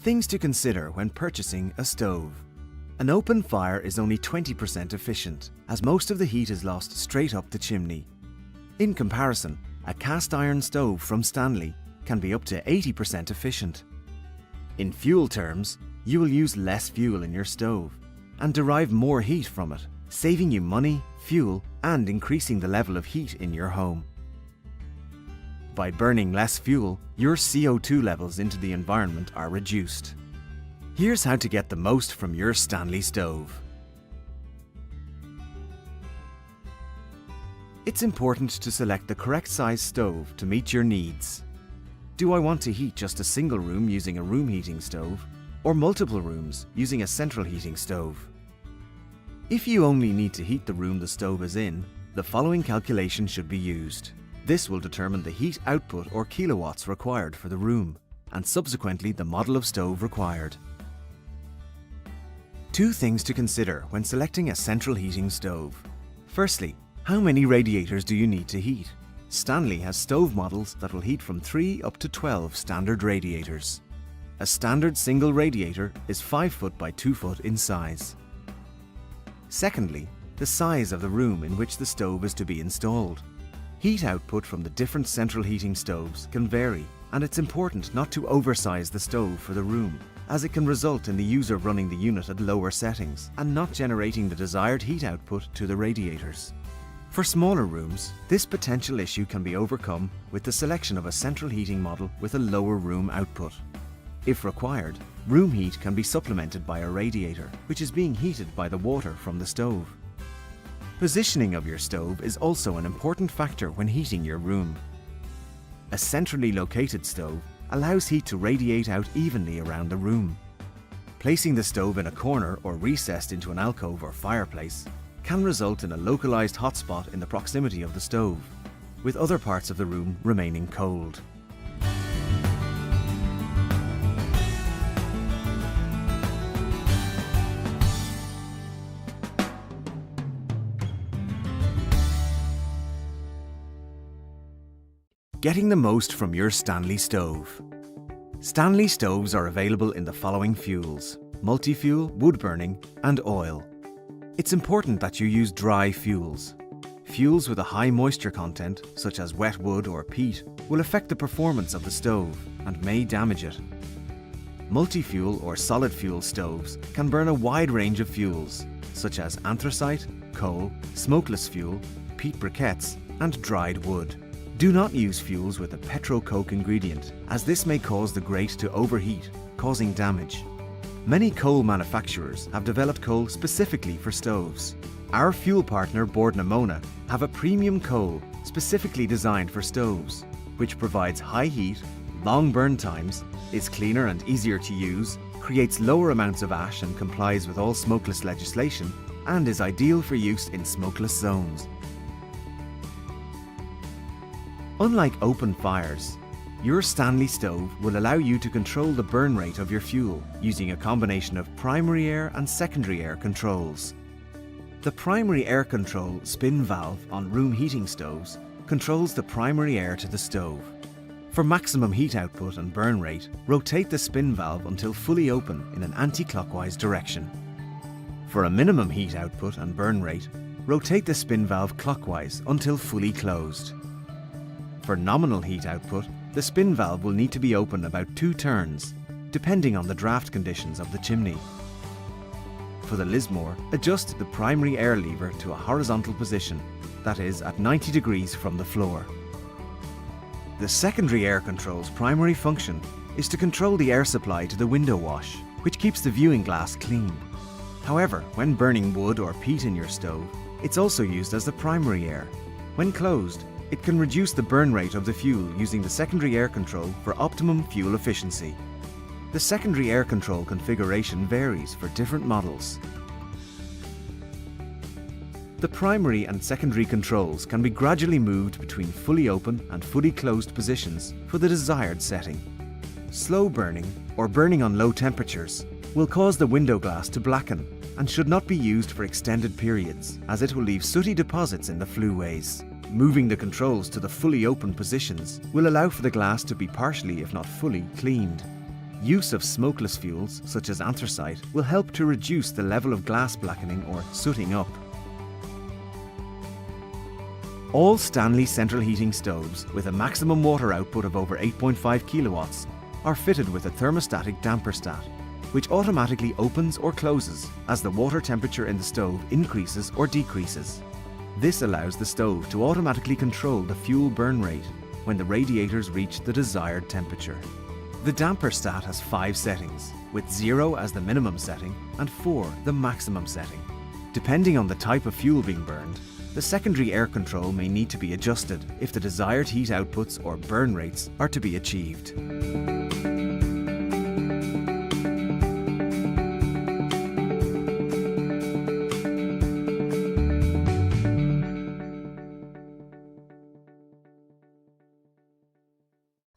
Things to consider when purchasing a stove. An open fire is only 20% efficient, as most of the heat is lost straight up the chimney. In comparison, a cast iron stove from Stanley can be up to 80% efficient. In fuel terms, you will use less fuel in your stove and derive more heat from it, saving you money, fuel, and increasing the level of heat in your home. By burning less fuel, your CO2 levels into the environment are reduced. Here's how to get the most from your Stanley stove. It's important to select the correct size stove to meet your needs. Do I want to heat just a single room using a room heating stove, or multiple rooms using a central heating stove? If you only need to heat the room the stove is in, the following calculation should be used. This will determine the heat output or kilowatts required for the room, and subsequently the model of stove required. Two things to consider when selecting a central heating stove. Firstly, how many radiators do you need to heat? Stanley has stove models that will heat from 3 up to 12 standard radiators. A standard single radiator is 5 foot by 2 foot in size. Secondly, the size of the room in which the stove is to be installed. Heat output from the different central heating stoves can vary, and it's important not to oversize the stove for the room, as it can result in the user running the unit at lower settings and not generating the desired heat output to the radiators. For smaller rooms, this potential issue can be overcome with the selection of a central heating model with a lower room output. If required, room heat can be supplemented by a radiator, which is being heated by the water from the stove. Positioning of your stove is also an important factor when heating your room. A centrally located stove allows heat to radiate out evenly around the room. Placing the stove in a corner or recessed into an alcove or fireplace can result in a localized hotspot in the proximity of the stove, with other parts of the room remaining cold. Getting the most from your Stanley stove. Stanley stoves are available in the following fuels: multi-fuel, wood burning, and oil. It's important that you use dry fuels. Fuels with a high moisture content, such as wet wood or peat, will affect the performance of the stove and may damage it. Multi-fuel or solid fuel stoves can burn a wide range of fuels, such as anthracite, coal, smokeless fuel, peat briquettes, and dried wood. Do not use fuels with a petro-coke ingredient, as this may cause the grate to overheat, causing damage. Many coal manufacturers have developed coal specifically for stoves. Our fuel partner Bord na Móna have a premium coal specifically designed for stoves, which provides high heat, long burn times, is cleaner and easier to use, creates lower amounts of ash and complies with all smokeless legislation, and is ideal for use in smokeless zones. Unlike open fires, your Stanley stove will allow you to control the burn rate of your fuel using a combination of primary air and secondary air controls. The primary air control spin valve on room heating stoves controls the primary air to the stove. For maximum heat output and burn rate, rotate the spin valve until fully open in an anti-clockwise direction. For a minimum heat output and burn rate, rotate the spin valve clockwise until fully closed. For nominal heat output, the spin valve will need to be open about 2 turns, depending on the draft conditions of the chimney. For the Lismore, adjust the primary air lever to a horizontal position, that is, at 90 degrees from the floor. The secondary air control's primary function is to control the air supply to the window wash, which keeps the viewing glass clean. However, when burning wood or peat in your stove, it's also used as the primary air. When closed, it can reduce the burn rate of the fuel using the secondary air control for optimum fuel efficiency. The secondary air control configuration varies for different models. The primary and secondary controls can be gradually moved between fully open and fully closed positions for the desired setting. Slow burning, or burning on low temperatures, will cause the window glass to blacken and should not be used for extended periods, as it will leave sooty deposits in the flueways. Moving the controls to the fully open positions will allow for the glass to be partially, if not fully, cleaned. Use of smokeless fuels, such as anthracite, will help to reduce the level of glass blackening or sooting up. All Stanley central heating stoves with a maximum water output of over 8.5 kilowatts are fitted with a thermostatic damper stat, which automatically opens or closes as the water temperature in the stove increases or decreases. This allows the stove to automatically control the fuel burn rate when the radiators reach the desired temperature. The damper stat has 5 settings, with 0 as the minimum setting and 4 the maximum setting. Depending on the type of fuel being burned, the secondary air control may need to be adjusted if the desired heat outputs or burn rates are to be achieved.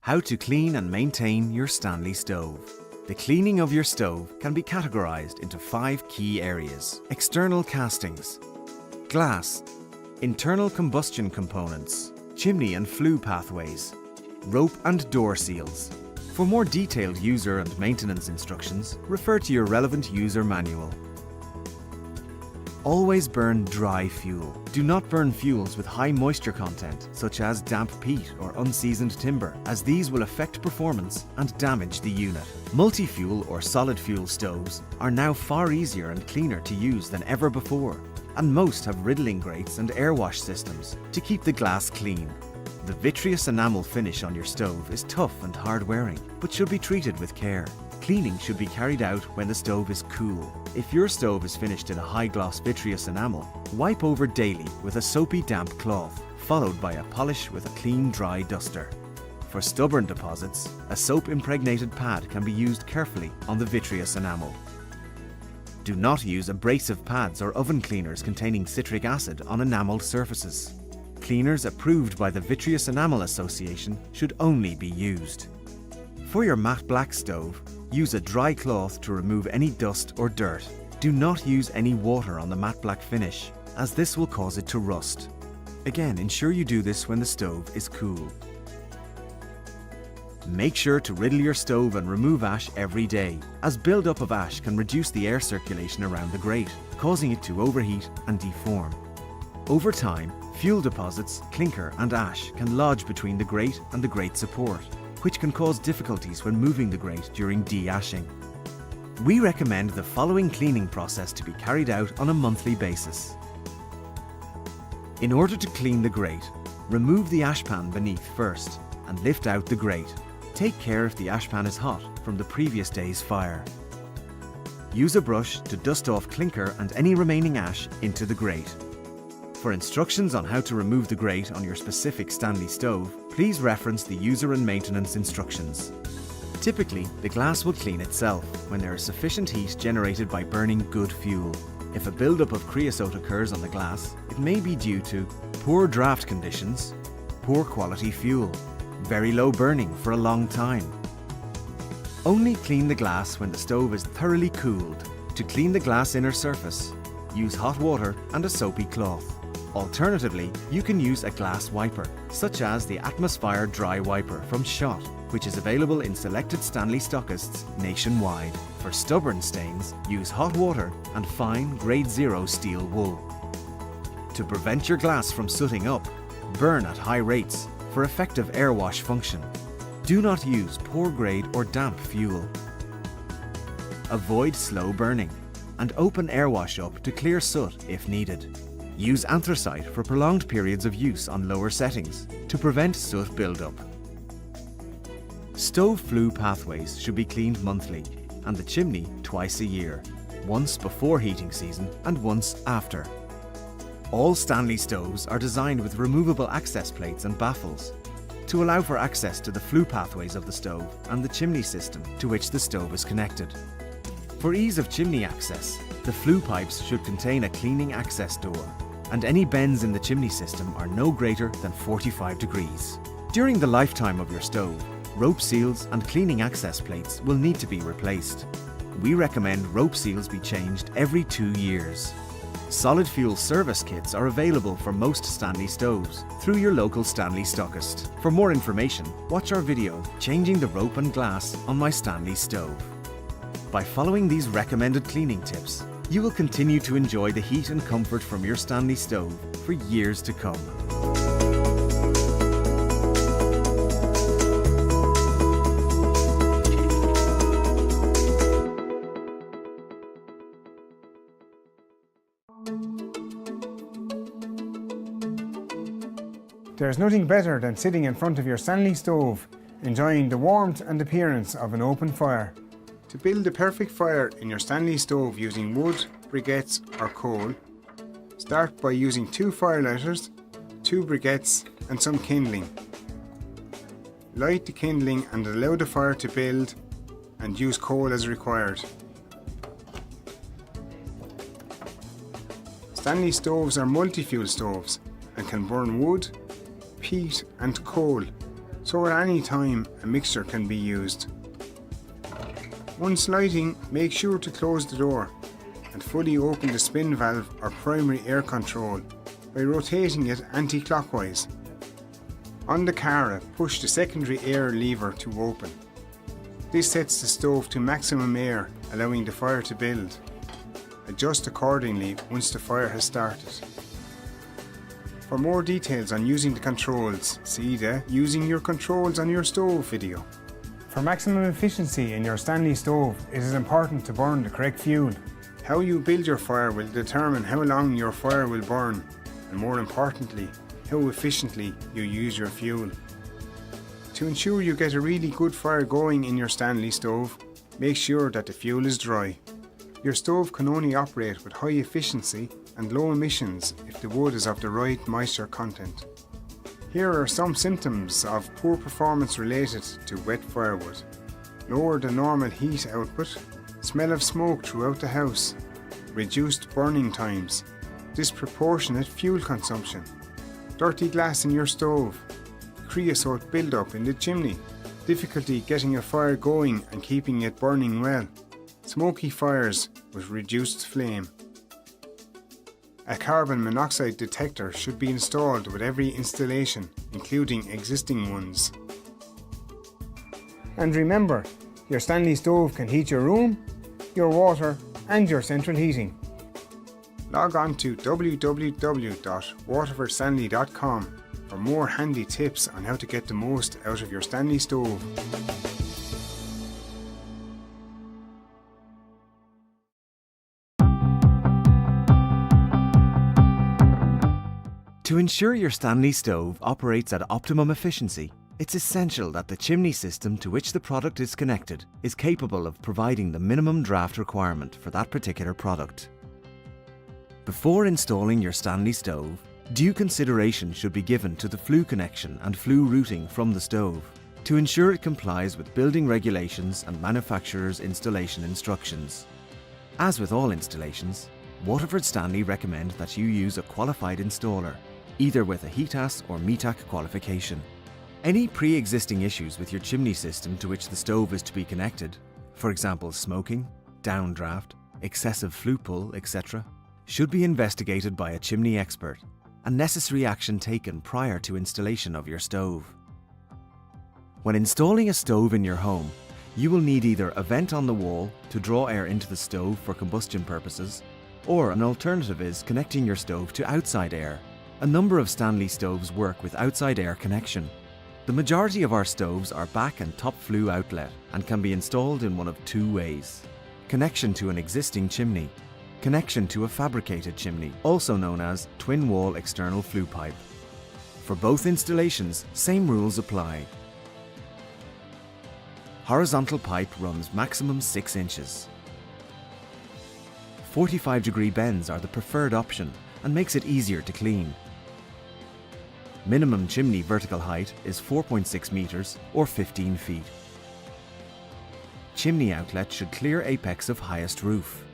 How to clean and maintain your Stanley stove. The cleaning of your stove can be categorized into 5 key areas: external castings, glass, internal combustion components, chimney and flue pathways, rope and door seals. For more detailed user and maintenance instructions, refer to your relevant user manual. Always burn dry fuel. Do not burn fuels with high moisture content, such as damp peat or unseasoned timber, as these will affect performance and damage the unit. Multi-fuel or solid fuel stoves are now far easier and cleaner to use than ever before, and most have riddling grates and air wash systems to keep the glass clean. The vitreous enamel finish on your stove is tough and hard-wearing, but should be treated with care. Cleaning should be carried out when the stove is cool. If your stove is finished in a high-gloss vitreous enamel, wipe over daily with a soapy damp cloth, followed by a polish with a clean dry duster. For stubborn deposits, a soap-impregnated pad can be used carefully on the vitreous enamel. Do not use abrasive pads or oven cleaners containing citric acid on enameled surfaces. Cleaners approved by the Vitreous Enamel Association should only be used. For your matte black stove, use a dry cloth to remove any dust or dirt. Do not use any water on the matte black finish, as this will cause it to rust. Again, ensure you do this when the stove is cool. Make sure to riddle your stove and remove ash every day, as build-up of ash can reduce the air circulation around the grate, causing it to overheat and deform. Over time, fuel deposits, clinker and ash can lodge between the grate and the grate support, which can cause difficulties when moving the grate during de-ashing. We recommend the following cleaning process to be carried out on a monthly basis. In order to clean the grate, remove the ash pan beneath first and lift out the grate. Take care if the ash pan is hot from the previous day's fire. Use a brush to dust off clinker and any remaining ash into the grate. For instructions on how to remove the grate on your specific Stanley stove, please reference the user and maintenance instructions. Typically, the glass will clean itself when there is sufficient heat generated by burning good fuel. If a buildup of creosote occurs on the glass, it may be due to poor draft conditions, poor quality fuel, very low burning for a long time. Only clean the glass when the stove is thoroughly cooled. To clean the glass inner surface, use hot water and a soapy cloth. Alternatively, you can use a glass wiper, such as the Atmosphere Dry Wiper from Schott, which is available in selected Stanley stockists nationwide. For stubborn stains, use hot water and fine grade 0 steel wool. To prevent your glass from sooting up, burn at high rates for effective air wash function. Do not use poor grade or damp fuel. Avoid slow burning and open air wash up to clear soot if needed. Use anthracite for prolonged periods of use on lower settings to prevent soot buildup. Stove flue pathways should be cleaned monthly and the chimney twice a year, once before heating season and once after. All Stanley stoves are designed with removable access plates and baffles to allow for access to the flue pathways of the stove and the chimney system to which the stove is connected. For ease of chimney access, the flue pipes should contain a cleaning access door, and any bends in the chimney system are no greater than 45 degrees. During the lifetime of your stove, rope seals and cleaning access plates will need to be replaced. We recommend rope seals be changed every 2 years. Solid fuel service kits are available for most Stanley stoves through your local Stanley stockist. For more information, watch our video, Changing the Rope and Glass on my Stanley Stove. By following these recommended cleaning tips, you will continue to enjoy the heat and comfort from your Stanley Stove for years to come. There's nothing better than sitting in front of your Stanley Stove, enjoying the warmth and appearance of an open fire. To build the perfect fire in your Stanley Stove using wood, briquettes or coal, start by using 2 firelighters, 2 briquettes and some kindling. Light the kindling and allow the fire to build, and use coal as required. Stanley stoves are multi-fuel stoves and can burn wood, peat and coal, so at any time a mixture can be used. Once lighting, make sure to close the door and fully open the spin valve or primary air control by rotating it anti-clockwise. On the cara, push the secondary air lever to open. This sets the stove to maximum air, allowing the fire to build. Adjust accordingly once the fire has started. For more details on using the controls, see the Using your controls on your stove video. For maximum efficiency in your Stanley Stove, it is important to burn the correct fuel. How you build your fire will determine how long your fire will burn, and more importantly, how efficiently you use your fuel. To ensure you get a really good fire going in your Stanley Stove, make sure that the fuel is dry. Your stove can only operate with high efficiency and low emissions if the wood is of the right moisture content. Here are some symptoms of poor performance related to wet firewood. Lower than normal heat output, smell of smoke throughout the house, reduced burning times, disproportionate fuel consumption, dirty glass in your stove, creosote build-up in the chimney, difficulty getting a fire going and keeping it burning well, smoky fires with reduced flame. A carbon monoxide detector should be installed with every installation, including existing ones. And remember, your Stanley Stove can heat your room, your water and your central heating. Log on to www.waterfordstanley.com for more handy tips on how to get the most out of your Stanley Stove. To ensure your Stanley Stove operates at optimum efficiency, it's essential that the chimney system to which the product is connected is capable of providing the minimum draft requirement for that particular product. Before installing your Stanley Stove, due consideration should be given to the flue connection and flue routing from the stove to ensure it complies with building regulations and manufacturer's installation instructions. As with all installations, Waterford Stanley recommend that you use a qualified installer, either with a HETAS or METAC qualification. Any pre-existing issues with your chimney system to which the stove is to be connected, for example smoking, downdraft, excessive flue pull, etc., should be investigated by a chimney expert and necessary action taken prior to installation of your stove. When installing a stove in your home, you will need either a vent on the wall to draw air into the stove for combustion purposes, or an alternative is connecting your stove to outside air. A number of Stanley stoves work with outside air connection. The majority of our stoves are back and top flue outlet and can be installed in one of 2 ways. Connection to an existing chimney. Connection to a fabricated chimney, also known as twin wall external flue pipe. For both installations, same rules apply. Horizontal pipe runs maximum 6 inches. 45-degree bends are the preferred option and makes it easier to clean. Minimum chimney vertical height is 4.6 meters or 15 feet. Chimney outlet should clear apex of highest roof.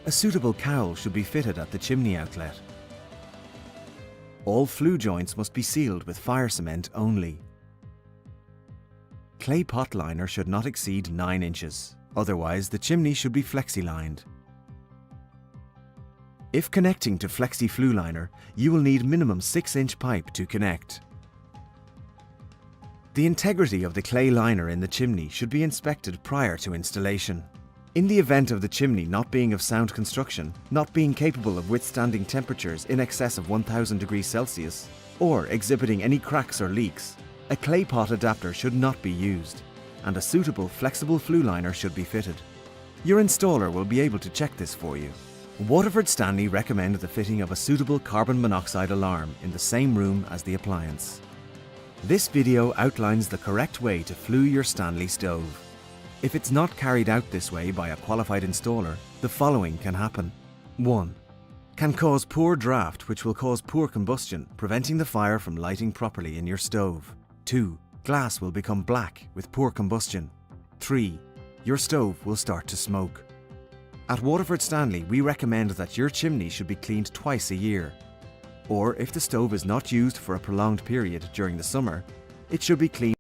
A suitable cowl should be fitted at the chimney outlet. All flue joints must be sealed with fire cement only. Clay pot liner should not exceed 9 inches, otherwise the chimney should be flexi-lined. If connecting to Flexi Flue Liner, you will need minimum 6-inch pipe to connect. The integrity of the clay liner in the chimney should be inspected prior to installation. In the event of the chimney not being of sound construction, not being capable of withstanding temperatures in excess of 1000 degrees Celsius, or exhibiting any cracks or leaks, a clay pot adapter should not be used, and a suitable flexible flue liner should be fitted. Your installer will be able to check this for you. Waterford Stanley recommend the fitting of a suitable carbon monoxide alarm in the same room as the appliance. This video outlines the correct way to flue your Stanley stove. If it's not carried out this way by a qualified installer, the following can happen. 1. Can cause poor draft, which will cause poor combustion, preventing the fire from lighting properly in your stove. 2. Glass will become black with poor combustion. 3. Your stove will start to smoke. At Waterford Stanley, we recommend that your chimney should be cleaned twice a year. Or if the stove is not used for a prolonged period during the summer, it should be cleaned